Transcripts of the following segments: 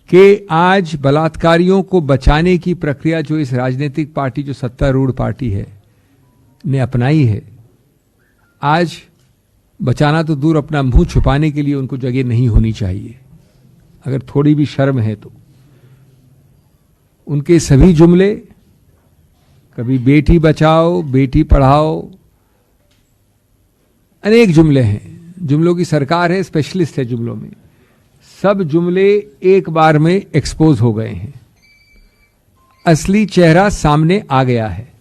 कि आज बलात्कारियों को बचाने की प्रक्रिया जो इस राजनीतिक पार्टी, जो सत्तारूढ़ पार्टी है, ने अपनाई है, आज बचाना तो दूर, अपना मुंह छुपाने के लिए उनको जगह नहीं होनी चाहिए। अगर थोड़ी भी शर्म है तो उनके सभी जुमले, कभी बेटी बचाओ, बेटी पढ़ाओ, अनेक जुमले हैं। जुमलों की सरकार है, स्पेशलिस्ट है जुमलों में। सब जुमले एक बार में एक्सपोज हो गए हैं, असली चेहरा सामने आ गया है।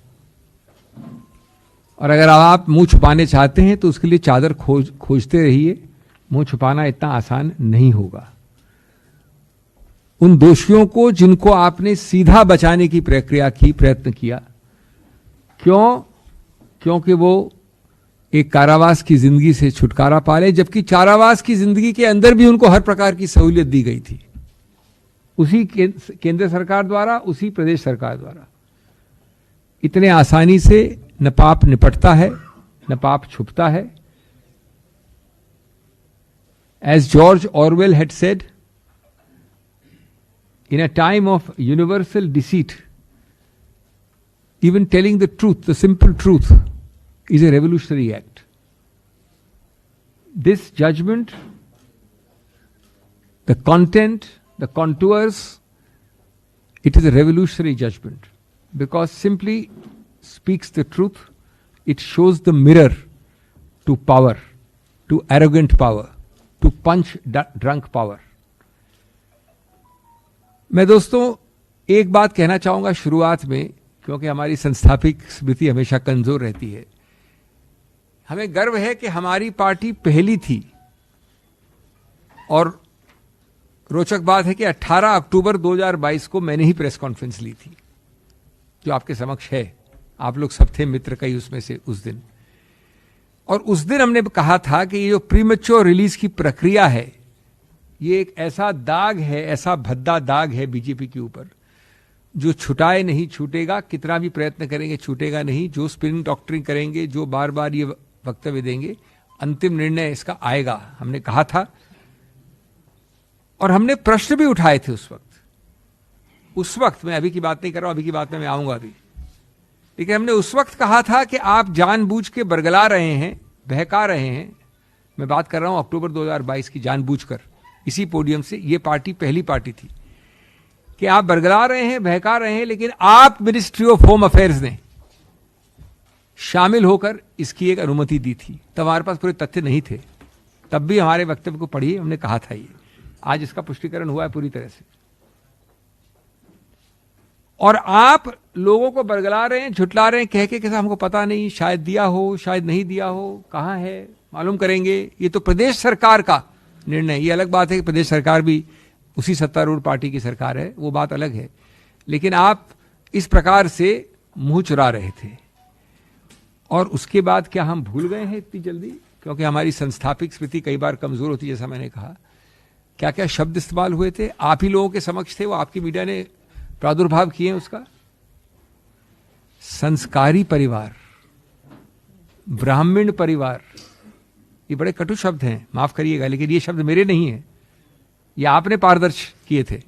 और अगर आप मुंह छुपाने चाहते हैं तो उसके लिए चादर खोजते रहिए। मुंह छुपाना इतना आसान नहीं होगा। उन दोषियों को जिनको आपने सीधा बचाने की प्रक्रिया की, प्रयत्न किया, क्योंकि वो एक कारावास की जिंदगी से छुटकारा पा ले, जबकि कारावास की जिंदगी के अंदर भी उनको हर प्रकार की सहूलियत दी गई थी, उसी केंद्र सरकार द्वारा, उसी प्रदेश सरकार द्वारा। इतने आसानी से न पाप निपटता है, न पाप छुपता है। As George Orwell had said, in a time of universal deceit, even telling the truth, the simple truth, is a revolutionary act. This judgment, the content, the contours, it is a revolutionary judgment because simply speaks the truth. It shows the mirror to power, to arrogant power, to punch drunk power. मैं दोस्तों एक बात कहना चाहूंगा शुरुआत में, क्योंकि हमारी संस्थापिक स्मृति हमेशा कमजोर रहती है। हमें गर्व है कि हमारी पार्टी पहली थी, और रोचक बात है कि 18 अक्टूबर 2022 को मैंने ही प्रेस कॉन्फ्रेंस ली थी, जो आपके समक्ष है। आप लोग सब थे मित्र कई उसमें से उस दिन। और उस दिन हमने कहा था कि ये जो प्रीमेच्योर रिलीज की प्रक्रिया है, ये एक ऐसा दाग है, ऐसा भद्दा दाग है बीजेपी के ऊपर, जो छुटाए नहीं छूटेगा। कितना भी प्रयत्न करेंगे छूटेगा नहीं। जो स्पिन डॉक्टरिंग करेंगे, जो बार बार ये वक्तव्य देंगे, अंतिम निर्णय इसका आएगा। हमने कहा था और हमने प्रश्न भी उठाए थे उस वक्त मैं अभी की बात नहीं कर रहा हूं, अभी की बात में मैं आऊंगा अभी। लेकिन हमने उस वक्त कहा था कि आप जानबूझ के बरगला रहे हैं, बहका रहे हैं। मैं बात कर रहा हूं अक्टूबर 2022 की, जानबूझकर इसी पोडियम से। ये पार्टी पहली पार्टी थी कि आप बरगला रहे हैं, बहका रहे हैं, लेकिन आप मिनिस्ट्री ऑफ होम अफेयर्स ने शामिल होकर इसकी एक अनुमति दी थी। तब हमारे पास पूरे तथ्य नहीं थे, तब भी हमारे वक्तव्य को पढ़िए, हमने कहा था ये। आज इसका पुष्टिकरण हुआ है पूरी तरह से। और आप लोगों को बरगला रहे हैं, झुटला रहे हैं, कह के कैसा हमको पता नहीं, शायद दिया हो, शायद नहीं दिया हो, कहां है मालूम करेंगे। ये तो प्रदेश सरकार का निर्णय। ये अलग बात है कि प्रदेश सरकार भी उसी सत्तारूढ़ पार्टी की सरकार है, वो बात अलग है। लेकिन आप इस प्रकार से मुंह चुरा रहे थे। और उसके बाद क्या हम भूल गए हैं इतनी जल्दी? क्योंकि हमारी संस्थापिक स्मृति कई बार कमजोर होती है, जैसा मैंने कहा। क्या क्या शब्द इस्तेमाल हुए थे, आप ही लोगों के समक्ष थे, वो आपकी मीडिया ने प्रादुर्भाव किए हैं उसका। संस्कारी परिवार, ब्राह्मण परिवार, ये बड़े कटु शब्द हैं, माफ करिएगा, लेकिन ये शब्द मेरे नहीं है, ये आपने पारदर्श किए थे।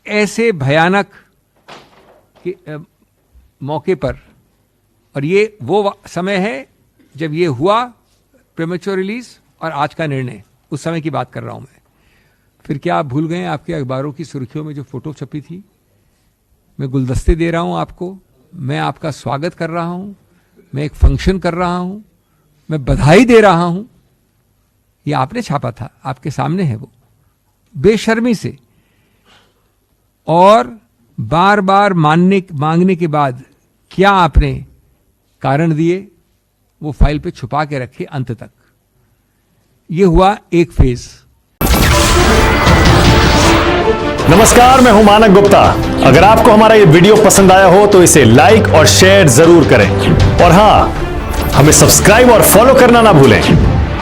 ऐसे भयानक मौके पर, और ये वो समय है जब ये हुआ प्रीमेच्योर रिलीज, और आज का निर्णय, उस समय की बात कर रहा हूं मैं। फिर क्या आप भूल गए आपके अखबारों की सुर्खियों में जो फोटो छपी थी? मैं गुलदस्ते दे रहा हूं आपको, मैं आपका स्वागत कर रहा हूं, मैं एक फंक्शन कर रहा हूं, मैं बधाई दे रहा हूं। ये आपने छापा था, आपके सामने है वो, बेशर्मी से। और बार बार मांगने के बाद क्या आपने कारण दिए, वो फाइल पे छुपा के रखे अंत तक। ये हुआ एक फेज। नमस्कार, मैं हूं मानक गुप्ता। अगर आपको हमारा ये वीडियो पसंद आया हो तो इसे लाइक और शेयर जरूर करें, और हां, हमें सब्सक्राइब और फॉलो करना ना भूलें,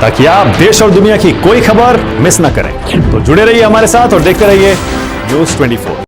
ताकि आप देश और दुनिया की कोई खबर मिस ना करें। तो जुड़े रहिए हमारे साथ और देखते रहिए न्यूज़ 24।